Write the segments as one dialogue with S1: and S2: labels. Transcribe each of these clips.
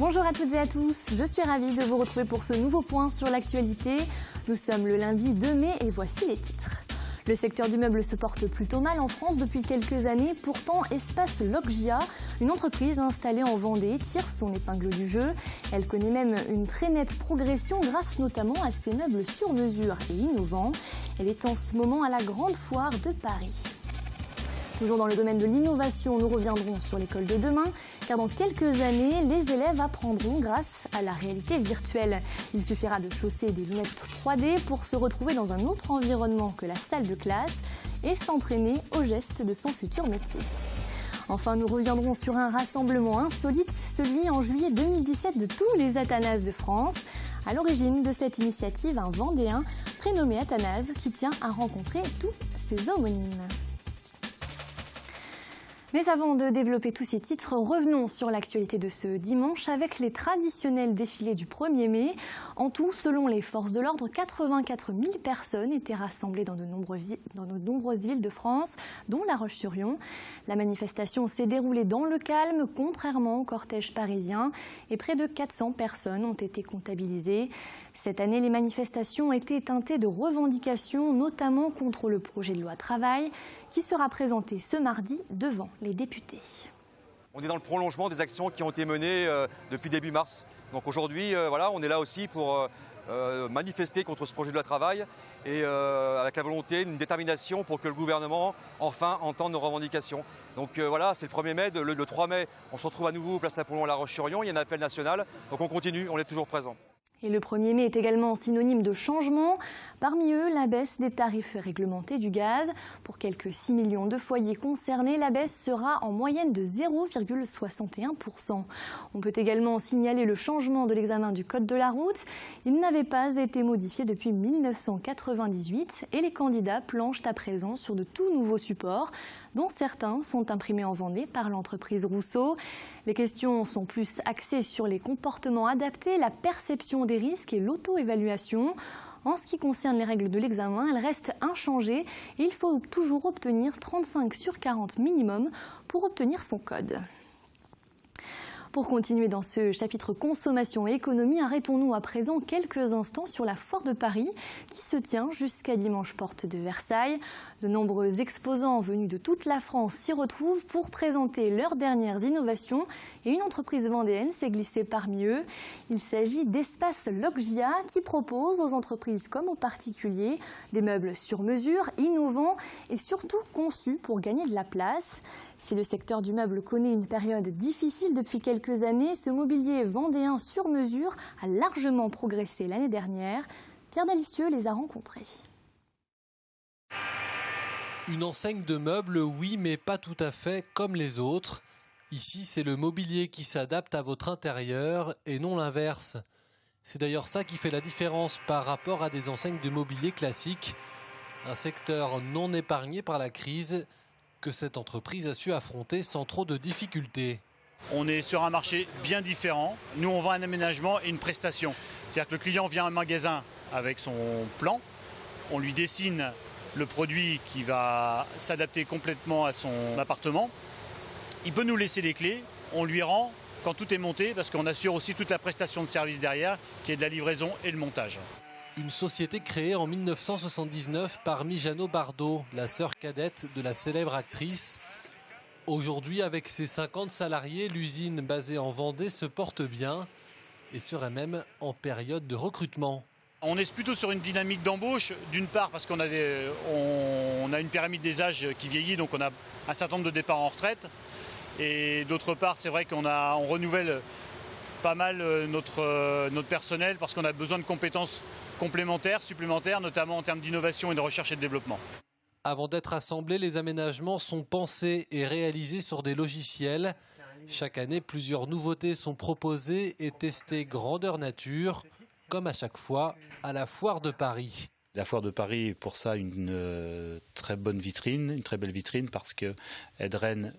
S1: Bonjour à toutes et à tous, je suis ravie de vous retrouver pour ce nouveau point sur l'actualité. Nous sommes le lundi 2 mai et voici les titres. Le secteur du meuble se porte plutôt mal en France depuis quelques années. Pourtant, Espace Loggia, une entreprise installée en Vendée, tire son épingle du jeu. Elle connaît même une très nette progression grâce notamment à ses meubles sur mesure et innovants. Elle est en ce moment à la Grande Foire de Paris. Toujours dans le domaine de l'innovation, nous reviendrons sur l'école de demain, car dans quelques années, les élèves apprendront grâce à la réalité virtuelle. Il suffira de chausser des lunettes 3D pour se retrouver dans un autre environnement que la salle de classe et s'entraîner aux gestes de son futur métier. Enfin, nous reviendrons sur un rassemblement insolite, celui en juillet 2017 de tous les Athanase de France. À l'origine de cette initiative, un Vendéen prénommé Athanase qui tient à rencontrer tous ses homonymes. Mais avant de développer tous ces titres, revenons sur l'actualité de ce dimanche avec les traditionnels défilés du 1er mai. En tout, selon les forces de l'ordre, 84 000 personnes étaient rassemblées dans de nombreuses villes de France, dont La Roche-sur-Yon. La manifestation s'est déroulée dans le calme, contrairement au cortège parisien, et près de 400 personnes ont été comptabilisées. Cette année, les manifestations étaient teintées de revendications, notamment contre le projet de loi travail, qui sera présenté ce mardi devant les députés.
S2: On est dans le prolongement des actions qui ont été menées depuis début mars. Donc aujourd'hui, on est là aussi pour manifester contre ce projet de loi travail et avec la volonté, une détermination pour que le gouvernement enfin entende nos revendications. Donc c'est le 1er mai, le 3 mai, on se retrouve à nouveau place Napoléon à La Roche-sur-Yon, il y a un appel national, donc on continue, on est toujours présent.
S1: Et le 1er mai est également synonyme de changement. Parmi eux, la baisse des tarifs réglementés du gaz. Pour quelques 6 millions de foyers concernés, la baisse sera en moyenne de 0,61%. On peut également signaler le changement de l'examen du code de la route. Il n'avait pas été modifié depuis 1998 et les candidats planchent à présent sur de tout nouveaux supports, dont certains sont imprimés en Vendée par l'entreprise Rousseau. Les questions sont plus axées sur les comportements adaptés, la perception des risques et l'auto-évaluation. En ce qui concerne les règles de l'examen, elles restent inchangées et il faut toujours obtenir 35 sur 40 minimum pour obtenir son code. Pour continuer dans ce chapitre consommation et économie, arrêtons-nous à présent quelques instants sur la Foire de Paris qui se tient jusqu'à dimanche porte de Versailles. De nombreux exposants venus de toute la France s'y retrouvent pour présenter leurs dernières innovations et une entreprise vendéenne s'est glissée parmi eux. Il s'agit d'Espace Loggia qui propose aux entreprises comme aux particuliers des meubles sur mesure, innovants et surtout conçus pour gagner de la place. Si le secteur du meuble connaît une période difficile depuis quelques années, ce mobilier vendéen sur mesure a largement progressé l'année dernière. Pierre Dalicieux les a rencontrés.
S3: Une enseigne de meubles, oui, mais pas tout à fait comme les autres. Ici, c'est le mobilier qui s'adapte à votre intérieur et non l'inverse. C'est d'ailleurs ça qui fait la différence par rapport à des enseignes de mobilier classiques. Un secteur non épargné par la crise que cette entreprise a su affronter sans trop de difficultés.
S4: On est sur un marché bien différent. Nous, on vend un aménagement et une prestation. C'est-à-dire que le client vient à un magasin avec son plan, on lui dessine le produit qui va s'adapter complètement à son appartement. Il peut nous laisser les clés, on lui rend quand tout est monté, parce qu'on assure aussi toute la prestation de service derrière, qui est de la livraison et le montage.
S3: Une société créée en 1979 par Mijano Bardot, la sœur cadette de la célèbre actrice. Aujourd'hui, avec ses 50 salariés, l'usine basée en Vendée se porte bien et serait même en période de recrutement.
S4: On est plutôt sur une dynamique d'embauche, d'une part parce qu'on a, on a une pyramide des âges qui vieillit, donc on a un certain nombre de départs en retraite. Et d'autre part, c'est vrai qu'on renouvelle pas mal notre personnel parce qu'on a besoin de compétences complémentaires, supplémentaires, notamment en termes d'innovation et de recherche et de développement.
S3: Avant d'être assemblés, les aménagements sont pensés et réalisés sur des logiciels. Chaque année, plusieurs nouveautés sont proposées et testées grandeur nature, comme à chaque fois à la Foire de Paris.
S5: La Foire de Paris est pour ça une très bonne vitrine, une très belle vitrine parce qu'elle draine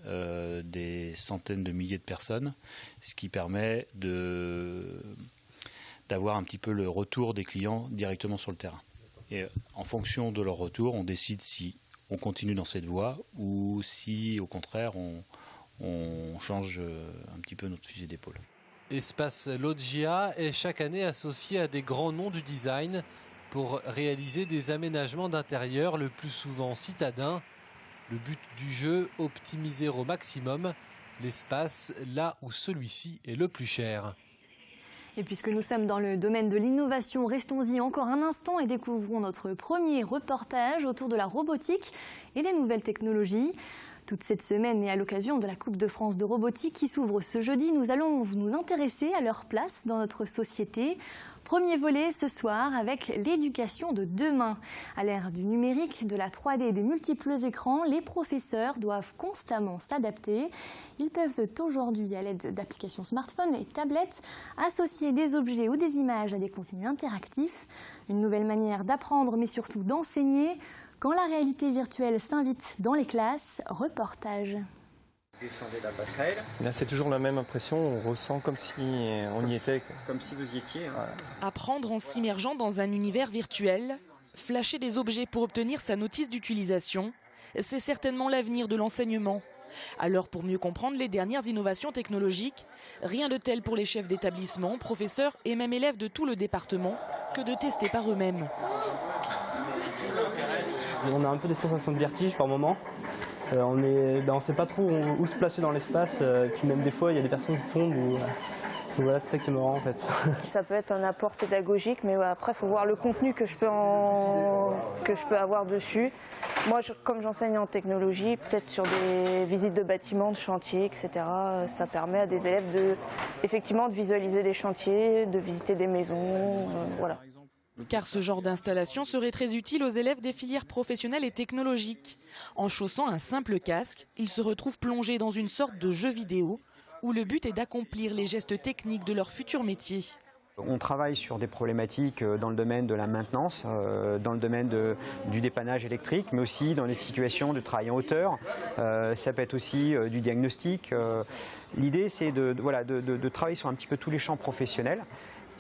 S5: des centaines de milliers de personnes, ce qui permet d'avoir un petit peu le retour des clients directement sur le terrain. Et en fonction de leur retour, on décide si on continue dans cette voie ou si au contraire on change un petit peu notre fusil d'épaule.
S3: Espace Loggia est chaque année associé à des grands noms du design pour réaliser des aménagements d'intérieur le plus souvent citadins. Le but du jeu, optimiser au maximum l'espace là où celui-ci est le plus cher.
S1: Et puisque nous sommes dans le domaine de l'innovation, restons-y encore un instant et découvrons notre premier reportage autour de la robotique et des nouvelles technologies. Toute cette semaine et à l'occasion de la Coupe de France de robotique qui s'ouvre ce jeudi, nous allons nous intéresser à leur place dans notre société. Premier volet ce soir avec l'éducation de demain. À l'ère du numérique, de la 3D et des multiples écrans, les professeurs doivent constamment s'adapter. Ils peuvent aujourd'hui, à l'aide d'applications smartphones et tablettes, associer des objets ou des images à des contenus interactifs. Une nouvelle manière d'apprendre mais surtout d'enseigner. Quand la réalité virtuelle s'invite dans les classes, reportage.
S6: Descendez la passerelle.
S7: Là, c'est toujours la même impression, on ressent comme si on y était.
S6: Comme si vous y étiez. Hein.
S8: Apprendre en s'immergeant dans un univers virtuel, flasher des objets pour obtenir sa notice d'utilisation, c'est certainement l'avenir de l'enseignement. Alors pour mieux comprendre les dernières innovations technologiques, rien de tel pour les chefs d'établissement, professeurs et même élèves de tout le département que de tester par eux-mêmes.
S9: On a un peu des sensations de vertige par moment. On ne sait pas trop où se placer dans l'espace. Puis même des fois, il y a des personnes qui tombent. Donc voilà, c'est ça qui est marrant en fait.
S10: Ça peut être un apport pédagogique, mais après, il faut voir le contenu que je peux avoir dessus. Moi, comme j'enseigne en technologie, peut-être sur des visites de bâtiments, de chantiers, etc., ça permet à des élèves effectivement de visualiser des chantiers, de visiter des maisons, voilà.
S8: Car ce genre d'installation serait très utile aux élèves des filières professionnelles et technologiques. En chaussant un simple casque, ils se retrouvent plongés dans une sorte de jeu vidéo où le but est d'accomplir les gestes techniques de leur futur métier.
S11: On travaille sur des problématiques dans le domaine de la maintenance, dans le domaine du dépannage électrique, mais aussi dans les situations de travail en hauteur. Ça peut être aussi du diagnostic. L'idée, c'est de travailler sur un petit peu tous les champs professionnels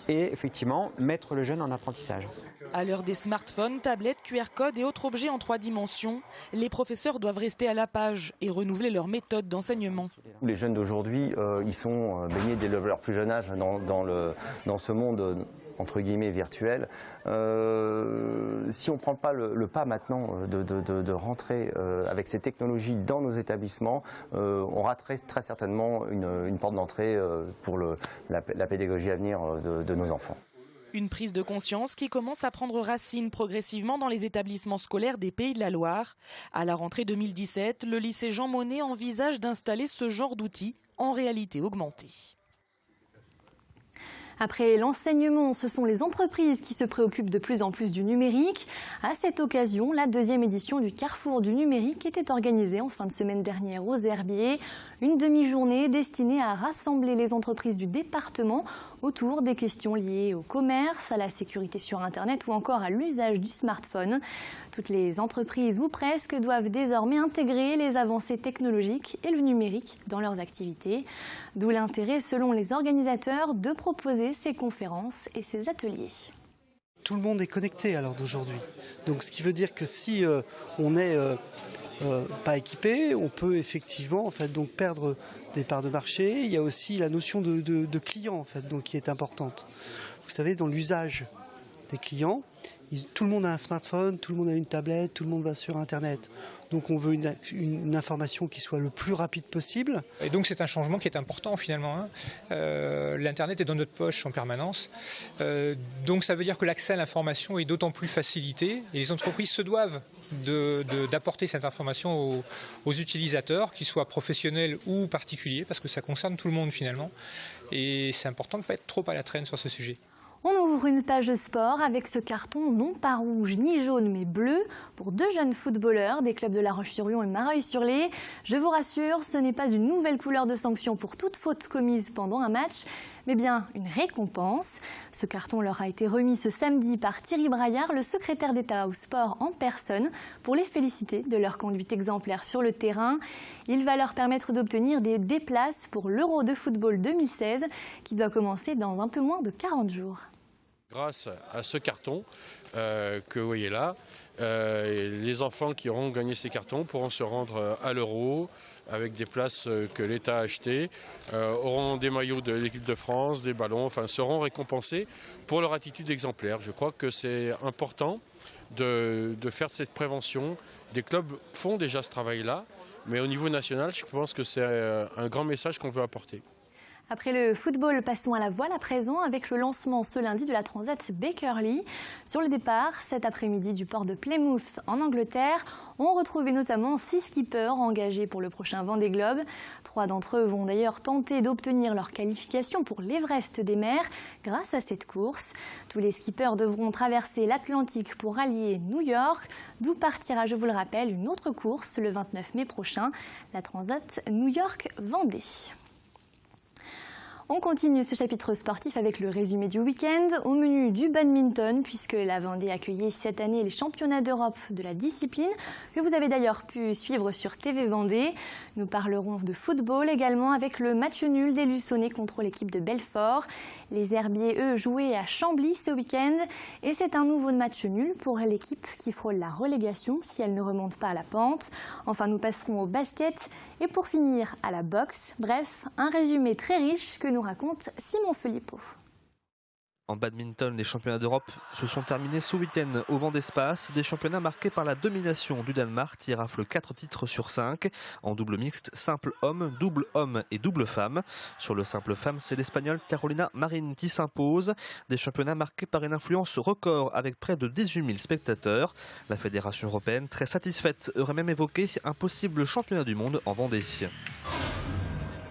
S11: et effectivement mettre le jeune en apprentissage.
S8: À l'heure des smartphones, tablettes, QR codes et autres objets en 3 dimensions, les professeurs doivent rester à la page et renouveler leur méthode d'enseignement.
S12: Les jeunes d'aujourd'hui, ils sont baignés dès leur plus jeune âge dans ce monde entre guillemets virtuel. Si on ne prend pas le pas maintenant de rentrer avec ces technologies dans nos établissements, on raterait très certainement une porte d'entrée pour la pédagogie à venir de nos enfants.
S8: Une prise de conscience qui commence à prendre racine progressivement dans les établissements scolaires des Pays de la Loire. À la rentrée 2017, le lycée Jean Monnet envisage d'installer ce genre d'outils en réalité augmentée.
S1: Après l'enseignement, ce sont les entreprises qui se préoccupent de plus en plus du numérique. À cette occasion, la 2e édition du Carrefour du numérique était organisée en fin de semaine dernière aux Herbiers. Une demi-journée destinée à rassembler les entreprises du département autour des questions liées au commerce, à la sécurité sur Internet ou encore à l'usage du smartphone. Toutes les entreprises ou presque doivent désormais intégrer les avancées technologiques et le numérique dans leurs activités. D'où l'intérêt, selon les organisateurs, de proposer ces conférences et ces ateliers.
S13: Tout le monde est connecté à l'heure d'aujourd'hui. Donc ce qui veut dire que si on n'est pas équipé, on peut effectivement donc perdre des parts de marché. Il y a aussi la notion de client donc, qui est importante. Vous savez, dans l'usage des clients, tout le monde a un smartphone, tout le monde a une tablette, tout le monde va sur Internet. Donc on veut une information qui soit le plus rapide possible.
S14: Et donc c'est un changement qui est important finalement. L'Internet est dans notre poche en permanence. Donc ça veut dire que l'accès à l'information est d'autant plus facilité. Et les entreprises se doivent d'apporter cette information aux utilisateurs, qu'ils soient professionnels ou particuliers, parce que ça concerne tout le monde finalement. Et c'est important de ne pas être trop à la traîne sur ce sujet.
S1: On ouvre une page de sport avec ce carton non pas rouge ni jaune mais bleu pour 2 jeunes footballeurs des clubs de La Roche-sur-Yon et Mareuil-sur-Lay. Je vous rassure, ce n'est pas une nouvelle couleur de sanction pour toute faute commise pendant un match, mais bien une récompense. Ce carton leur a été remis ce samedi par Thierry Braillard, le secrétaire d'État au sport en personne, pour les féliciter de leur conduite exemplaire sur le terrain. Il va leur permettre d'obtenir des places pour l'Euro de football 2016 qui doit commencer dans un peu moins de 40 jours.
S15: Grâce à ce carton que vous voyez là, les enfants qui auront gagné ces cartons pourront se rendre à l'Euro avec des places que l'État a achetées, auront des maillots de l'équipe de France, des ballons, enfin seront récompensés pour leur attitude exemplaire. Je crois que c'est important de faire cette prévention. Des clubs font déjà ce travail-là, mais au niveau national, je pense que c'est un grand message qu'on veut apporter.
S1: Après le football, passons à la voile à présent avec le lancement ce lundi de la Transat Bakerley. Sur le départ, cet après-midi du port de Plymouth en Angleterre, on retrouvait notamment 6 skippers engagés pour le prochain Vendée Globe. 3 d'entre eux vont d'ailleurs tenter d'obtenir leur qualification pour l'Everest des mers grâce à cette course. Tous les skippers devront traverser l'Atlantique pour rallier New York, d'où partira, je vous le rappelle, une autre course le 29 mai prochain, la Transat New York-Vendée. On continue ce chapitre sportif avec le résumé du week-end. Au menu du badminton, puisque la Vendée accueillait cette année les championnats d'Europe de la discipline, que vous avez d'ailleurs pu suivre sur TV Vendée. Nous parlerons de football également avec le match nul des Luçonnais contre l'équipe de Belfort. Les Herbiers, eux, jouaient à Chambly ce week-end. Et c'est un nouveau match nul pour l'équipe qui frôle la relégation si elle ne remonte pas à la pente. Enfin, nous passerons au basket et pour finir à la boxe. Bref, un résumé très riche que nous raconte Simon Philippot.
S16: En badminton, les championnats d'Europe se sont terminés ce week-end au vent d'espace. Des championnats marqués par la domination du Danemark qui rafle 4 titres sur 5. En double mixte, simple homme et double femme. Sur le simple femme, c'est l'Espagnole Carolina Marin qui s'impose. Des championnats marqués par une influence record avec près de 18 000 spectateurs. La Fédération européenne, très satisfaite, aurait même évoqué un possible championnat du monde en Vendée.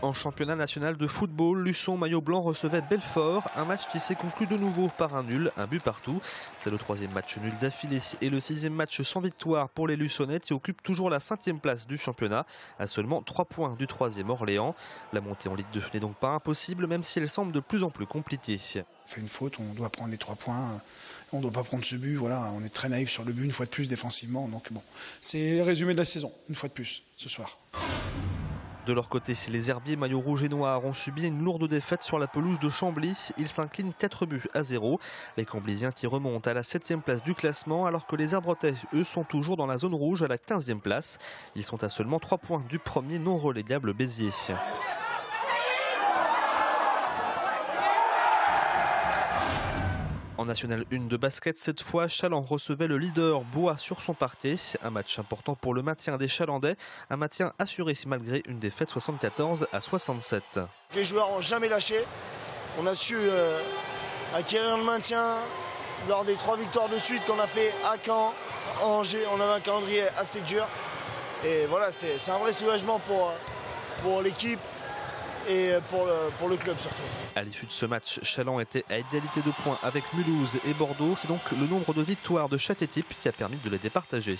S16: En championnat national de football, Luçon maillot blanc recevait Belfort, un match qui s'est conclu de nouveau par un nul, un but partout. C'est le 3e match nul d'affilée et le 6e match sans victoire pour les Luçonnais qui occupent toujours la 5e place du championnat, à seulement 3 points du 3e Orléans. La montée en Ligue 2 n'est donc pas impossible, même si elle semble de plus en plus compliquée.
S17: On fait une faute, on doit prendre les 3 points, on ne doit pas prendre ce but, voilà, on est très naïf sur le but une fois de plus défensivement, donc bon, c'est le résumé de la saison, une fois de plus, ce soir.
S16: De leur côté, les Herbiers maillot rouge et noir ont subi une lourde défaite sur la pelouse de Chambly. Ils s'inclinent 4-0. Les Camblisiens qui remontent à la 7e place du classement, alors que les Herbretais, eux, sont toujours dans la zone rouge à la 15e place. Ils sont à seulement 3 points du premier non relégable Béziers. En National 1 de basket, cette fois, Chaland recevait le leader Bois sur son parquet. Un match important pour le maintien des Chalandais. Un maintien assuré malgré une défaite 74-67.
S18: Les joueurs n'ont jamais lâché. On a su acquérir le maintien lors des 3 victoires de suite qu'on a fait à Caen, à Angers. On avait un calendrier assez dur. Et voilà, c'est un vrai soulagement pour l'équipe et pour le club surtout.
S16: À l'issue de ce match, Chaland était à égalité de points avec Mulhouse et Bordeaux. C'est donc le nombre de victoires de chaque équipe qui a permis de les départager.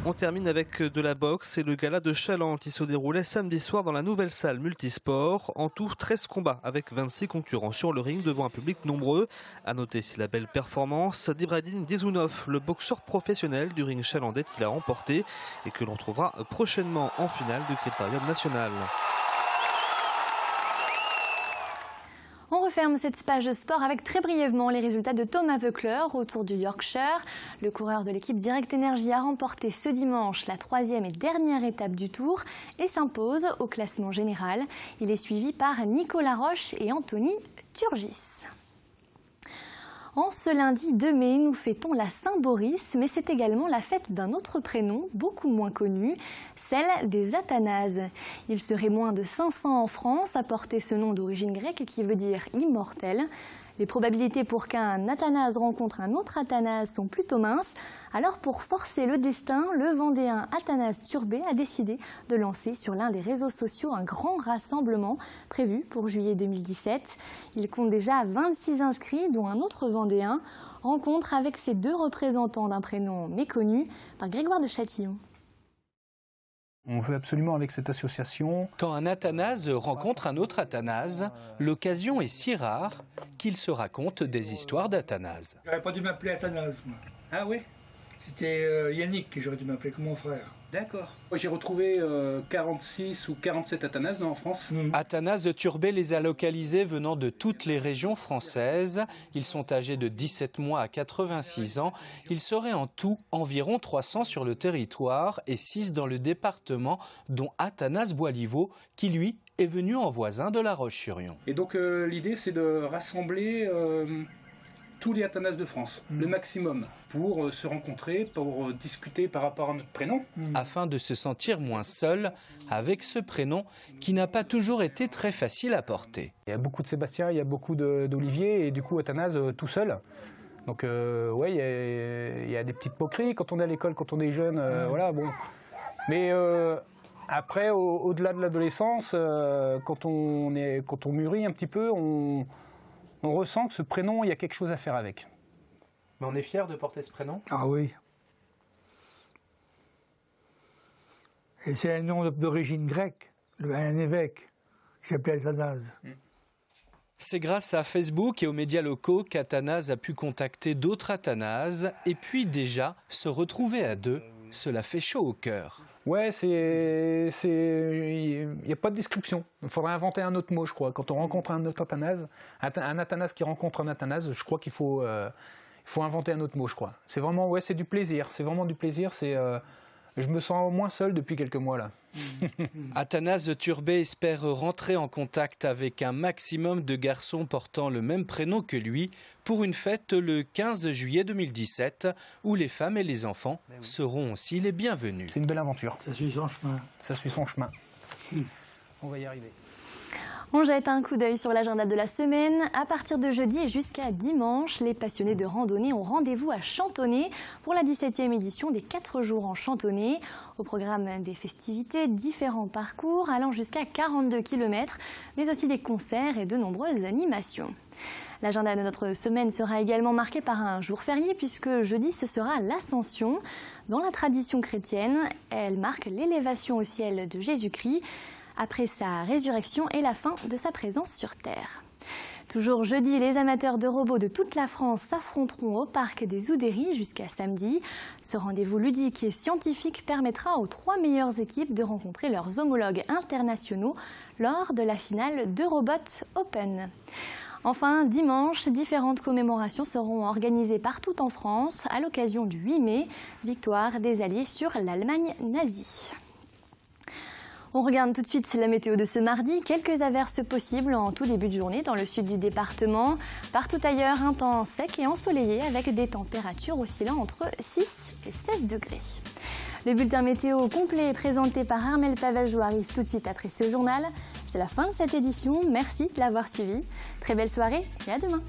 S16: On termine avec de la boxe et le gala de Chaland qui se déroulait samedi soir dans la nouvelle salle multisport. En tout, 13 combats avec 26 concurrents sur le ring devant un public nombreux. À noter la belle performance d'Ibrahim Gizounov, le boxeur professionnel du ring chalandais qui l'a remporté et que l'on trouvera prochainement en finale du Critérium national.
S1: On referme cette page sport avec très brièvement les résultats de Thomas Voeckler au Tour du Yorkshire. Le coureur de l'équipe Direct Energy a remporté ce dimanche la 3e et dernière étape du Tour et s'impose au classement général. Il est suivi par Nicolas Roche et Anthony Turgis. En ce lundi 2 mai, nous fêtons la Saint-Boris, mais c'est également la fête d'un autre prénom, beaucoup moins connu, celle des Athanase. Il serait moins de 500 en France à porter ce nom d'origine grecque qui veut dire immortel. Les probabilités pour qu'un Athanase rencontre un autre Athanase sont plutôt minces. Alors pour forcer le destin, le Vendéen Athanase Turbé a décidé de lancer sur l'un des réseaux sociaux un grand rassemblement prévu pour juillet 2017. Il compte déjà 26 inscrits, dont un autre Vendéen. Rencontre avec ces 2 représentants d'un prénom méconnu par Grégoire de Châtillon.
S19: On veut absolument avec cette association...
S20: Quand un Athanase rencontre un autre Athanase, l'occasion est si rare qu'il se raconte des histoires d'Athanase.
S21: J'aurais pas dû m'appeler Athanase, moi.
S20: Ah oui?
S21: C'était Yannick que j'aurais dû m'appeler comme mon frère.
S19: D'accord. J'ai retrouvé 46 ou 47 Athanase en France.
S20: Athanase Turbet les a localisés venant de toutes les régions françaises. Ils sont âgés de 17 mois à 86 ans. Ils seraient en tout environ 300 sur le territoire et 6 dans le département, dont Athanase Boiliveau, qui lui est venu en voisin de La Roche-sur-Yon.
S19: Et donc l'idée c'est de rassembler tous les Athanase de France, le maximum, pour se rencontrer, pour discuter par rapport à notre prénom.
S20: Afin de se sentir moins seul avec ce prénom qui n'a pas toujours été très facile à porter.
S22: Il y a beaucoup de Sébastien, il y a beaucoup d'Olivier et du coup Athanase tout seul. Donc ouais, il y a des petites moqueries quand on est à l'école, quand on est jeune, voilà, bon. Mais après, au-delà de l'adolescence, quand on mûrit un petit peu, on ressent que ce prénom, il y a quelque chose à faire avec.
S20: Mais on est fiers de porter ce prénom?
S21: Ah oui. Et c'est un nom d'origine grecque, un évêque qui s'appelait Athanase.
S20: C'est grâce à Facebook et aux médias locaux qu'Athanase a pu contacter d'autres Athanase et puis déjà se retrouver à deux. Cela fait chaud au cœur.
S22: Ouais, il n'y a pas de description. Il faudrait inventer un autre mot, je crois. Quand on rencontre un autre Athanase, un Athanase qui rencontre un Athanase, je crois qu'il faut inventer un autre mot, je crois. C'est vraiment, ouais, c'est du plaisir. C'est vraiment du plaisir. Je me sens moins seul depuis quelques mois là.
S20: Athanase Turbet espère rentrer en contact avec un maximum de garçons portant le même prénom que lui pour une fête le 15 juillet 2017 où les femmes et les enfants seront aussi les bienvenus.
S22: C'est une belle aventure.
S21: Ça suit son chemin.
S22: Ça suit son chemin. On va y arriver.
S1: On jette un coup d'œil sur l'agenda de la semaine. À partir de jeudi et jusqu'à dimanche, les passionnés de randonnée ont rendez-vous à Chantonnay pour la 17e édition des 4 jours en Chantonnay. Au programme des festivités, différents parcours allant jusqu'à 42 km, mais aussi des concerts et de nombreuses animations. L'agenda de notre semaine sera également marqué par un jour férié puisque jeudi ce sera l'Ascension. Dans la tradition chrétienne, elle marque l'élévation au ciel de Jésus-Christ après sa résurrection et la fin de sa présence sur Terre. Toujours jeudi, les amateurs de robots de toute la France s'affronteront au parc des Oudéries jusqu'à samedi. Ce rendez-vous ludique et scientifique permettra aux 3 meilleures équipes de rencontrer leurs homologues internationaux lors de la finale d'Eurobot Open. Enfin, dimanche, différentes commémorations seront organisées partout en France à l'occasion du 8 mai, victoire des Alliés sur l'Allemagne nazie. On regarde tout de suite la météo de ce mardi. Quelques averses possibles en tout début de journée dans le sud du département. Partout ailleurs, un temps sec et ensoleillé avec des températures oscillant entre 6 et 16 degrés. Le bulletin météo complet présenté par Armelle Pavageau arrive tout de suite après ce journal. C'est la fin de cette édition. Merci de l'avoir suivi. Très belle soirée et à demain.